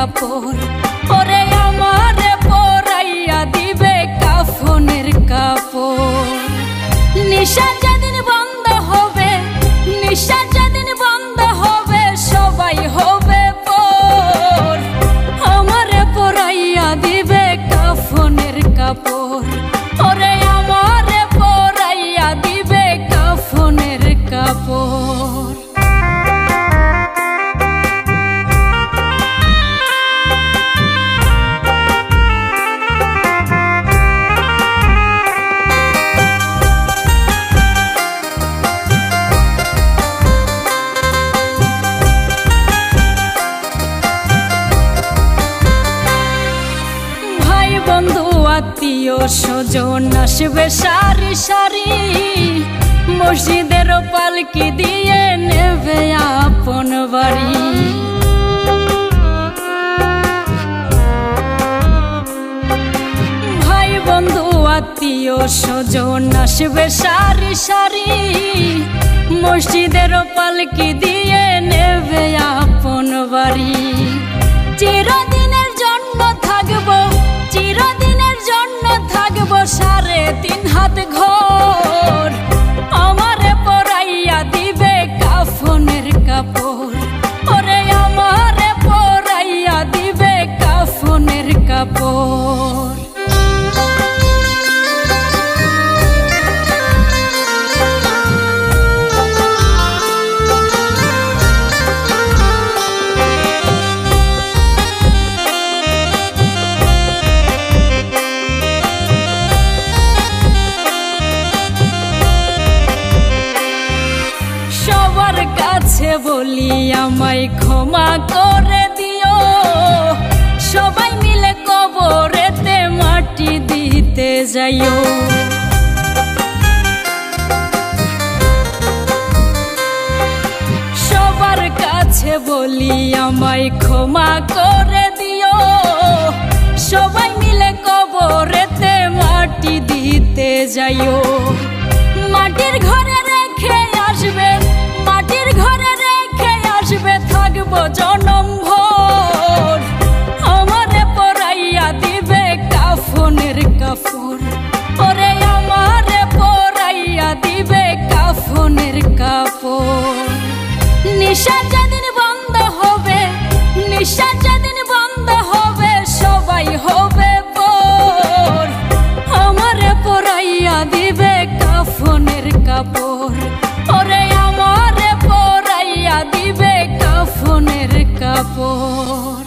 কাপড়, ওরে আমারে পরাইয়া দিবে কাফনের কাপড়। নিশা যেদিন বন্ধ হবে, নিশা যেদিন বন্ধ হবে, সবাই হবে পর। আমারে পরাইয়া দিবে কাফনের কাপড়, ওরে আমারে পরাইয়া দিবে কাফনের কাপড়। বন্ধু আত্মীয় স্বজন আসবে সারি সারি, মসজিদের পালকি দিয়ে নেবে আপন বাড়ি। ভাই বন্ধু আত্মীয় স্বজন আসবে সারি সারি, মসজিদের পালকি দিয়ে নেবে আপন বাড়ি। চিরদিনের জন্য থাকবো, চিরদিনের জন্য থাকবো 3.5 হাত ঘর। আমারে পরাইয়া দিবে কাফনের কাপড়, ওরে আমারে পরাইয়া দিবে কাফনের কাপড়। সবার কাছে বলি আমায় ক্ষমা করে দিও, সবাই মিলে কবরেতে মাটি দিতে যাইও। সবার কাছে বলি আমায় ক্ষমা করে দিও, সবাই মিলে কবরেতে মাটি দিতে যাইও। মাটির ঘরে রেখে আসবে, মাটির ঘরে রেখে আসবে, থাকবো জনম ভর। আমারে পরাইয়া দিবে কাফনের কাপড়, ওরে আমারে পরাইয়া দিবে কাফনের কাপড়। নিশা যেদিন বন্ধ হবে, নিশা যেদিন বন্ধ হবে, সবাই হবে পর। আমারে পরাইয়া দিবে কাফনের কাপড়, ওরে আমারে পরাইয়া দিবে কাফনের কাপড়।